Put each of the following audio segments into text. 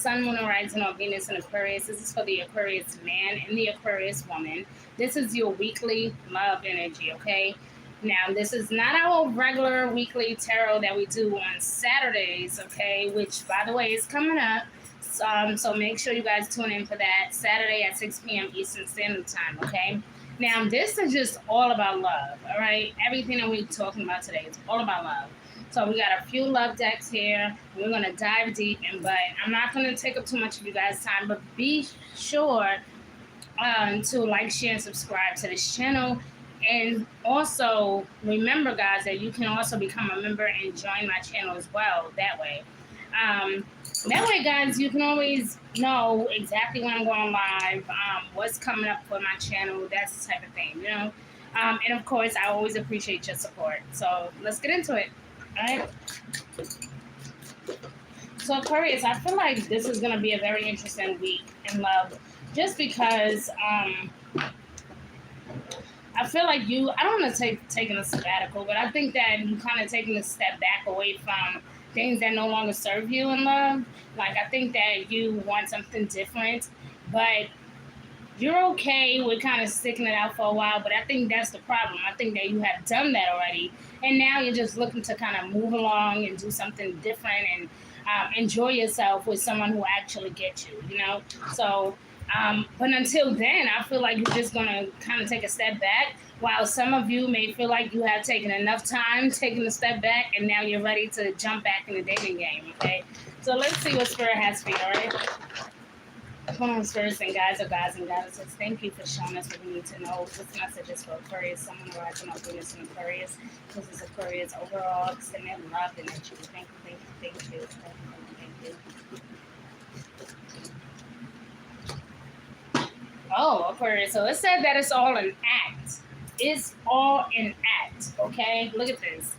Sun, Moon, and Rising on Venus and Aquarius. This is for the Aquarius man and the Aquarius woman. This is your weekly love energy, okay? Now, this is not our regular weekly tarot that we do on Saturdays, okay? Which, by the way, is coming up. So make sure you guys tune in for that Saturday at 6 p.m. Eastern Standard Time, okay? Now, this is just all about love, all right? Everything that we're talking about today is all about love. So we got a few love decks here. We're going to dive deep, but I'm not going to take up too much of you guys' time, but be sure to like, share, and subscribe to this channel. And also, remember, guys, that you can also become a member and join my channel as well that way. That way, guys, you can always know exactly when I'm going live, what's coming up for my channel, that's the type of thing, you know. And, of course, I always appreciate your support. So let's get into it. All right. So, Aquarius, I feel like this is going to be a very interesting week in love, just because I feel like I don't want to taking a sabbatical, but I think that you kind of taking a step back away from things that no longer serve you in love. Like, I think that you want something different, but you're okay with kind of sticking it out for a while, but I think that's the problem. I think that you have done that already, and now you're just looking to kind of move along and do something different and enjoy yourself with someone who actually gets you, you know? So, but until then, I feel like you're just going to kind of take a step back, while some of you may feel like you have taken enough time taking a step back, and now you're ready to jump back in the dating game, okay? So let's see what Spirit has for you, all right? Come on, spirits and guys or gods and goddesses, thank you for showing us what we need to know. This message is for Aquarius, someone rising on Venus and Aquarius. This is Aquarius overall extended love energy. Thank you, thank you, thank you, thank you. Oh, Aquarius, so it said that it's all an act. It's all an act, okay? Look at this.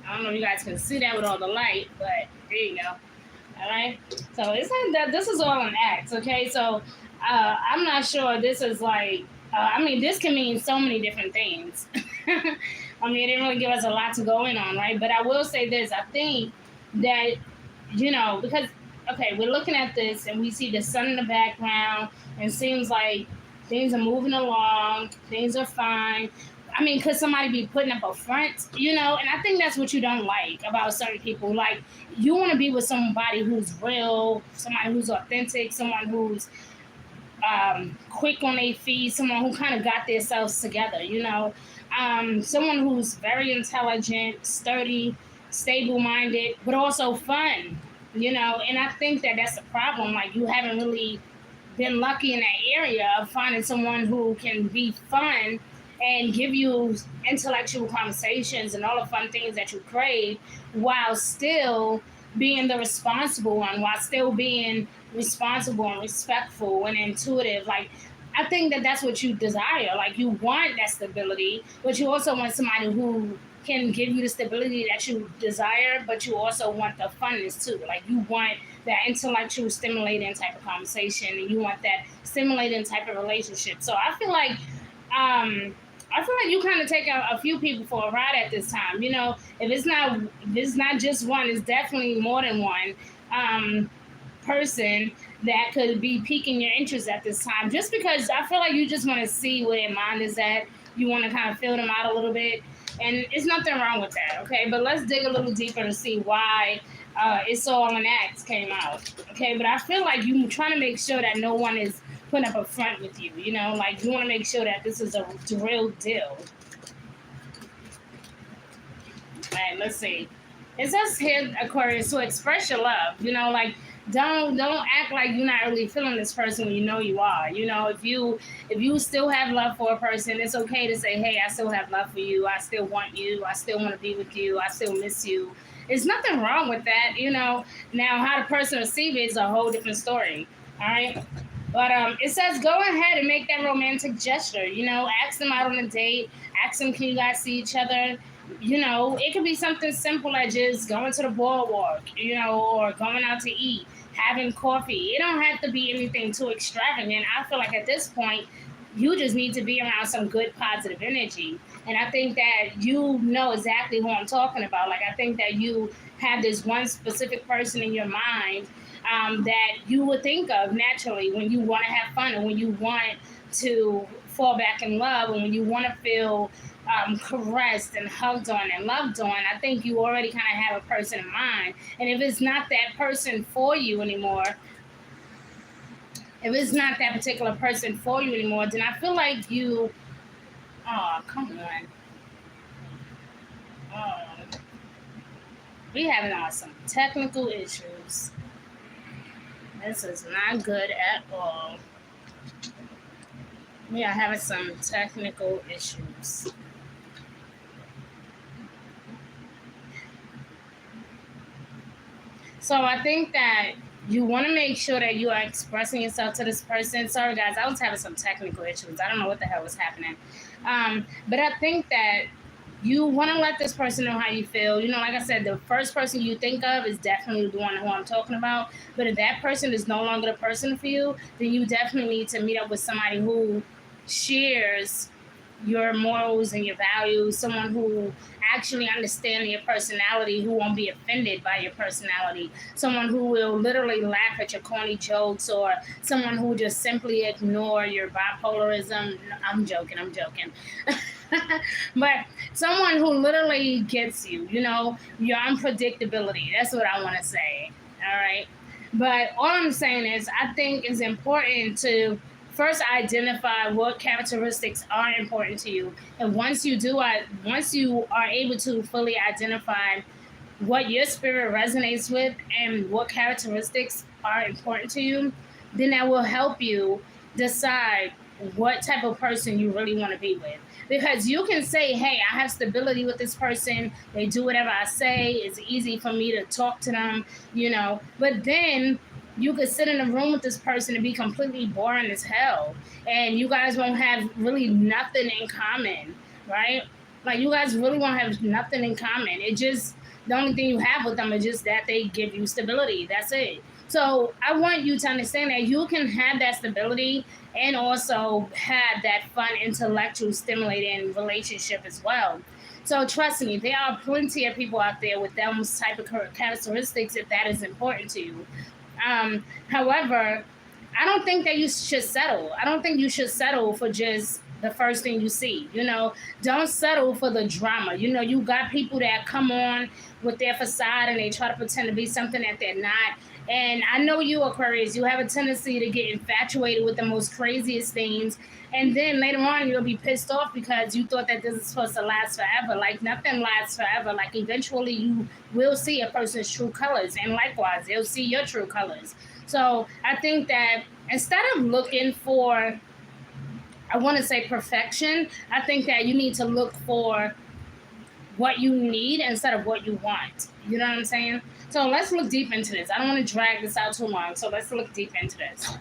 I don't know if you guys can see that with all the light, but there you go. All right, so it's like that. This is all an act, okay? So I'm not sure this is like. I mean, this can mean so many different things. I mean, it didn't really give us a lot to go in on, right? But I will say this: I think that, you know, because okay, we're looking at this and we see the sun in the background, and it seems like things are moving along, things are fine. I mean, could somebody be putting up a front, you know? And I think that's what you don't like about certain people. Like, you want to be with somebody who's real, somebody who's authentic, someone who's quick on their feet, someone who kind of got themselves together, you know? Someone who's very intelligent, sturdy, stable-minded, but also fun, you know? And I think that that's the problem. Like, you haven't really been lucky in that area of finding someone who can be fun and give you intellectual conversations and all the fun things that you crave, while still being the responsible one, while still being responsible and respectful and intuitive. Like, I think that that's what you desire. Like, you want that stability, but you also want somebody who can give you the stability that you desire, but you also want the funness too. Like, you want that intellectual stimulating type of conversation, and you want that stimulating type of relationship. So I feel like you kind of take a few people for a ride at this time. You know, if it's not just one, it's definitely more than one person that could be piquing your interest at this time. Just because I feel like you just want to see where their mind is at. You want to kind of feel them out a little bit. And there's nothing wrong with that, okay? But let's dig a little deeper to see why It's All an Act came out, okay? But I feel like you're trying to make sure that no one is putting up a front with you, you know? Like, you want to make sure that this is a real deal. All right, let's see. It says here, Aquarius, to express your love, you know? Like, don't act like you're not really feeling this person when you know you are. You know, if you still have love for a person, it's okay to say, hey, I still have love for you. I still want you. I still want to be with you. I still miss you. There's nothing wrong with that, you know. Now, how the person receives it is a whole different story, all right? But it says go ahead and make that romantic gesture, you know. Ask them out on a date. Ask them, can you guys see each other? You know, it could be something simple as just going to the boardwalk, you know, or going out to eat, having coffee. It don't have to be anything too extravagant. I feel like at this point, you just need to be around some good positive energy. And I think that you know exactly who I'm talking about. Like, I think that you have this one specific person in your mind that you would think of naturally when you want to have fun and when you want to fall back in love and when you want to feel caressed and hugged on and loved on. I think you already kind of have a person in mind. And if it's not that person for you anymore, if it's not that particular person for you anymore, then I feel like you, oh, come on. Oh, we having some technical issues. This is not good at all. We are having some technical issues. So I think that you want to make sure that you are expressing yourself to this person. Sorry, guys, I was having some technical issues. I don't know what the hell was happening. But I think that you want to let this person know how you feel. You know, like I said, the first person you think of is definitely the one who I'm talking about. But if that person is no longer the person for you, then you definitely need to meet up with somebody who shares your morals and your values, someone who actually understands your personality, who won't be offended by your personality, someone who will literally laugh at your corny jokes, or someone who just simply ignore your bipolarism. I'm joking. But someone who literally gets you, you know, your unpredictability. That's what I want to say. All right. But all I'm saying is I think it's important to first identify what characteristics are important to you. And once you are able to fully identify what your spirit resonates with and what characteristics are important to you, then that will help you decide what type of person you really want to be with. Because you can say, hey, I have stability with this person. They do whatever I say. It's easy for me to talk to them, you know. But then you could sit in a room with this person and be completely boring as hell. And you guys won't have really nothing in common, right? Like, you guys really won't have nothing in common. It just, the only thing you have with them is just that they give you stability. That's it. So I want you to understand that you can have that stability and also have that fun, intellectual, stimulating relationship as well. So trust me, there are plenty of people out there with those type of characteristics if that is important to you. However, I don't think that you should settle. I don't think you should settle for just the first thing you see. You know, don't settle for the drama. You know, you got people that come on with their facade and they try to pretend to be something that they're not. And I know you, Aquarius, you have a tendency to get infatuated with the most craziest things. And then later on, you'll be pissed off because you thought that this is supposed to last forever. Like, nothing lasts forever. Like, eventually you will see a person's true colors. And likewise, they'll see your true colors. So I think that instead of looking for, I want to say perfection, I think that you need to look for what you need instead of what you want. You know what I'm saying? So let's look deep into this. I don't want to drag this out too long, so let's look deep into this.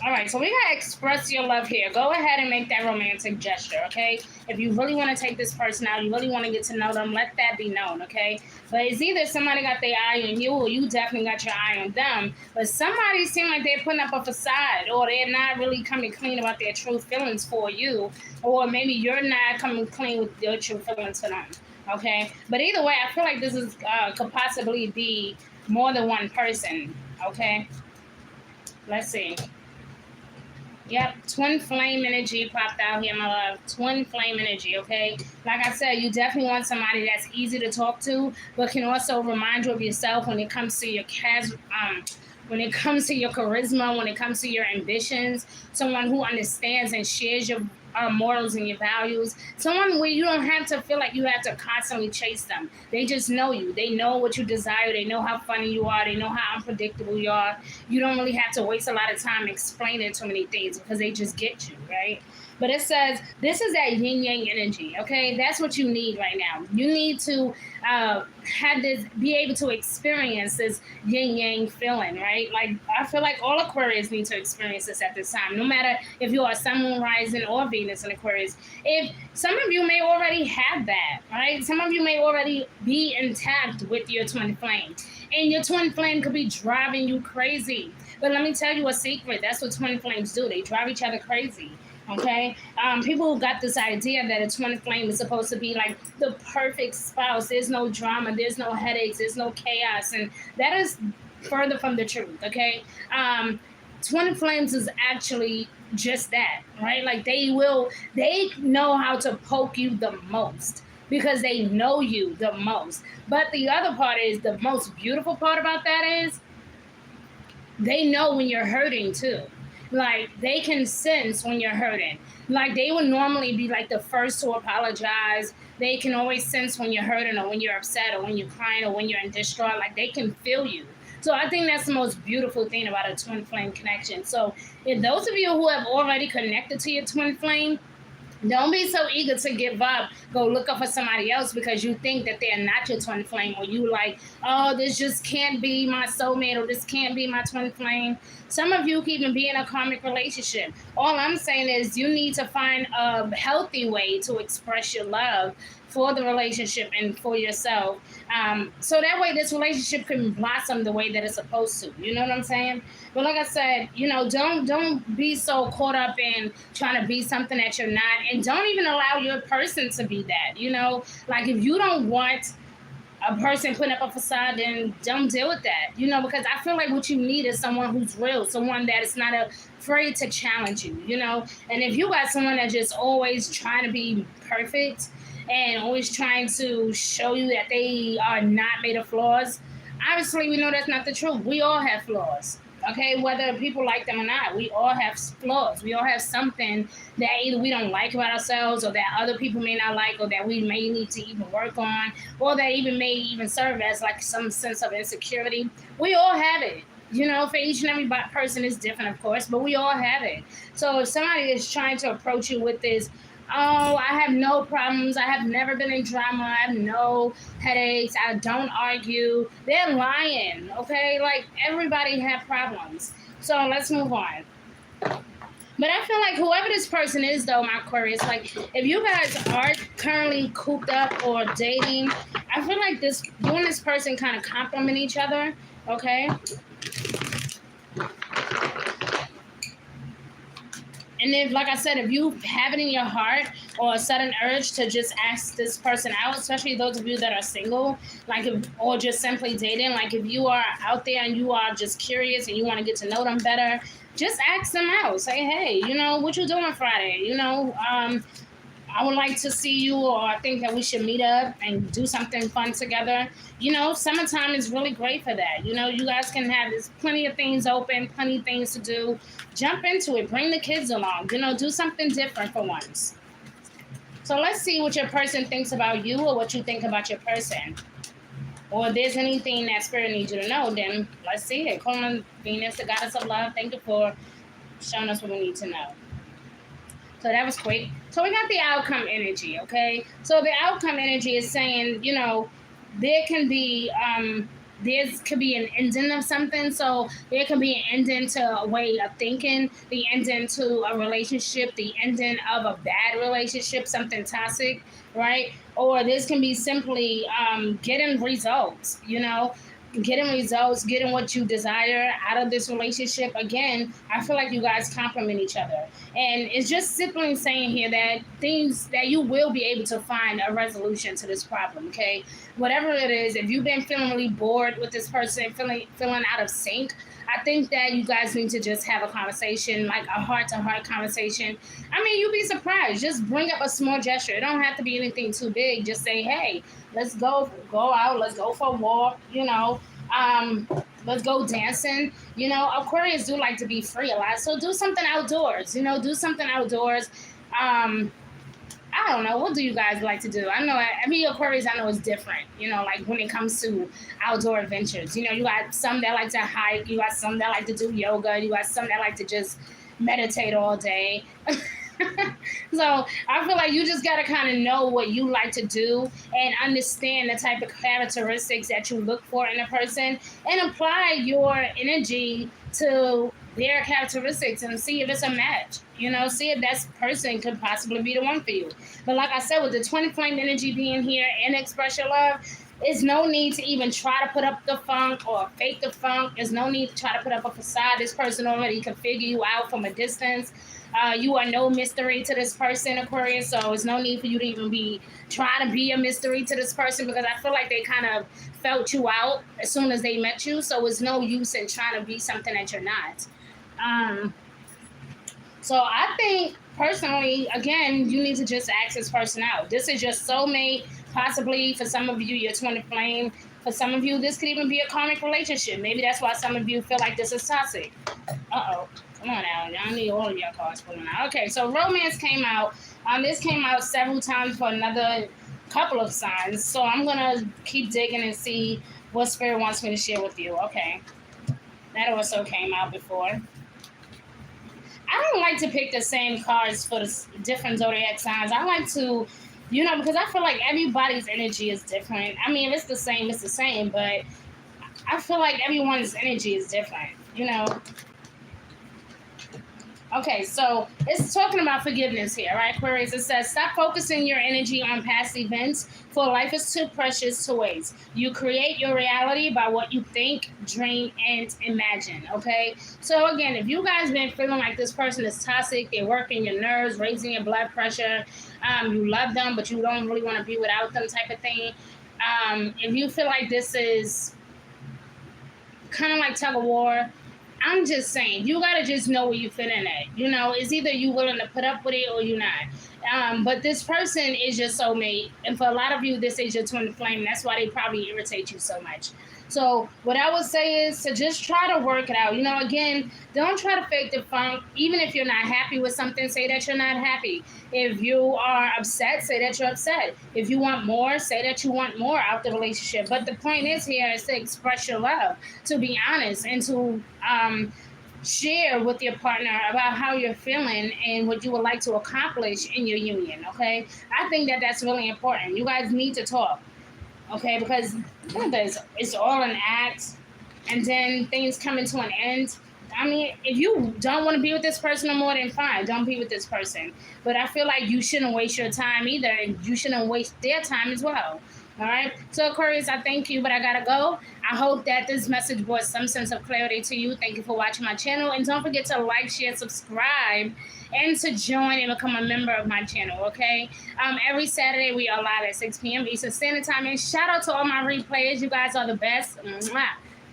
All right, so we got to express your love here. Go ahead and make that romantic gesture, okay? If you really want to take this person out, you really want to get to know them, let that be known, okay? But it's either somebody got their eye on you or you definitely got your eye on them. But somebody seems like they're putting up a facade or they're not really coming clean about their true feelings for you. Or maybe you're not coming clean with your true feelings for them, okay? But either way, I feel like this is could possibly be more than one person, okay? Let's see. Yep, twin flame energy popped out here, my love. Twin flame energy, okay? Like I said, you definitely want somebody that's easy to talk to, but can also remind you of yourself when it comes to your when it comes to your charisma, when it comes to your ambitions. Someone who understands and shares your morals and your values. Someone where you don't have to feel like you have to constantly chase them. They just know you. They know what you desire. They know how funny you are. They know how unpredictable you are. You don't really have to waste a lot of time explaining too many things because they just get you, right? But it says this is that yin yang energy, okay? That's what you need right now. You need to have this, be able to experience this yin yang feeling, right? Like, I feel like all Aquarius need to experience this at this time, no matter if you are Sun, Moon, Rising, or Venus in Aquarius. If some of you may already have that, right? Some of you may already be intact with your twin flame, and your twin flame could be driving you crazy. But let me tell you a secret. That's what twin flames do. They drive each other crazy. Okay, people got this idea that a twin flame is supposed to be like the perfect spouse. There's no drama, there's no headaches, there's no chaos, and that is further from the truth, okay? Twin flames is actually just that, right? Like they know how to poke you the most because they know you the most. But the other part is, the most beautiful part about that is, they know when you're hurting too. Like they can sense when you're hurting. Like they would normally be like the first to apologize. They can always sense when you're hurting or when you're upset or when you're crying or when you're in distraught. Like they can feel you. So I think that's the most beautiful thing about a twin flame connection. So if those of you who have already connected to your twin flame, don't be so eager to give up. Go look up for somebody else because you think that they're not your twin flame, or you like, oh, this just can't be my soulmate, or this can't be my twin flame. Some of you can even be in a karmic relationship. All I'm saying is you need to find a healthy way to express your love for the relationship and for yourself. So that way this relationship can blossom the way that it's supposed to. You know what I'm saying? But like I said, don't be so caught up in trying to be something that you're not, and don't even allow your person to be that. Like if you don't want a person putting up a facade, then don't deal with that. Because I feel like what you need is someone who's real, someone that is not afraid to challenge you. And if you got someone that's just always trying to be perfect and always trying to show you that they are not made of flaws, obviously we know that's not the truth. We all have flaws. Okay, whether people like them or not, we all have flaws. We all have something that either we don't like about ourselves, or that other people may not like, or that we may need to even work on, or that even may even serve as like some sense of insecurity. We all have it. For each and every person is different, of course, but we all have it. So if somebody is trying to approach you with this, oh, I have no problems, I have never been in drama, I have no headaches, I don't argue, they're lying, okay? Like, everybody have problems. So let's move on. But I feel like whoever this person is, though, my Aquarius, like, if you guys are currently cooped up or dating, I feel like you and this person kind of complement each other, okay? And if, like I said, if you have it in your heart or a sudden urge to just ask this person out, especially those of you that are single, or just simply dating, like if you are out there and you are just curious and you want to get to know them better, just ask them out. Say, hey, what you doing Friday? I would like to see you, or I think that we should meet up and do something fun together. Summertime is really great for that. You guys can there's plenty of things open, plenty of things to do. Jump into it. Bring the kids along. Do something different for once. So let's see what your person thinks about you, or what you think about your person. Or if there's anything that Spirit needs you to know, then let's see it. Come on, Venus, the goddess of love. Thank you for showing us what we need to know. So that was quick. So we got the outcome energy, okay? So the outcome energy is saying, there can be could be an ending of something. So there can be an ending to a way of thinking, the ending to a relationship, the ending of a bad relationship, something toxic, right? Or this can be simply getting results, getting what you desire out of this relationship. Again, I feel like you guys complement each other. And it's just simply saying here that things that you will be able to find a resolution to this problem, okay? Whatever it is, if you've been feeling really bored with this person, feeling out of sync, I think that you guys need to just have a conversation, like a heart-to-heart conversation. I mean, you'd be surprised. Just bring up a small gesture. It don't have to be anything too big. Just say, hey, let's go out. Let's go for a walk, let's go dancing. Aquarius do like to be free a lot. So do something outdoors, do something outdoors. I don't know. What do you guys like to do? I know every Aquarius I know is different, like when it comes to outdoor adventures. You got some that like to hike. You got some that like to do yoga. You got some that like to just meditate all day. So I feel like you just got to kind of know what you like to do and understand the type of characteristics that you look for in a person, and apply your energy to their characteristics and see if it's a match. See if that person could possibly be the one for you. But like I said, with the twin flame energy being here and express your love, There's no need to even try to put up the funk or fake the funk. There's no need to try to put up a facade. This person already can figure you out from a distance. You are no mystery to this person, Aquarius, so there's no need for you to even be trying to be a mystery to this person, because I feel like they kind of felt you out as soon as they met you, so it's no use in trying to be something that you're not. So I think, personally, again, you need to just ask this person out. This is your soulmate. Possibly for some of you, your twin flame. For some of you, this could even be a karmic relationship. Maybe that's why some of you feel like this is toxic. Uh-oh. Come on now. I need all of your cards pulling out. Okay, so romance came out. This came out several times for another couple of signs. So I'm going to keep digging and see what Spirit wants me to share with you. Okay. That also came out before. I don't like to pick the same cards for the different zodiac signs. I like to, because I feel like everybody's energy is different. I mean, if it's the same, it's the same, but I feel like everyone's energy is different, Okay, so it's talking about forgiveness here, right, Aquarius? It says, stop focusing your energy on past events, for life is too precious to waste. You create your reality by what you think, dream, and imagine, okay? So, again, if you guys been feeling like this person is toxic, they're working your nerves, raising your blood pressure, you love them, but you don't really want to be without them type of thing, if you feel like this is kind of like tug of war, I'm just saying, you got to just know where you fit in at. It's either you willing to put up with it or you're not. But this person is your soulmate. And for a lot of you, this is your twin flame. That's why they probably irritate you so much. So what I would say is to just try to work it out. Again, don't try to fake the funk. Even if you're not happy with something, say that you're not happy. If you are upset, say that you're upset. If you want more, say that you want more out the relationship. But the point is here is to express your love, to be honest, and to share with your partner about how you're feeling and what you would like to accomplish in your union, okay? I think that that's really important. You guys need to talk. Okay, because it's all an act, and then things coming to an end. I mean, if you don't want to be with this person no more, then fine, don't be with this person. But I feel like you shouldn't waste your time either, and you shouldn't waste their time as well. All right. So, Aquarius, I thank you, but I gotta go. I hope that this message brought some sense of clarity to you. Thank you for watching my channel, and don't forget to like, share, subscribe, and to join and become a member of my channel. Okay. Every Saturday we are live at 6 p.m. Eastern Standard Time. And shout out to all my replayers. You guys are the best. Mwah.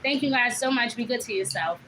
Thank you guys so much. Be good to yourself.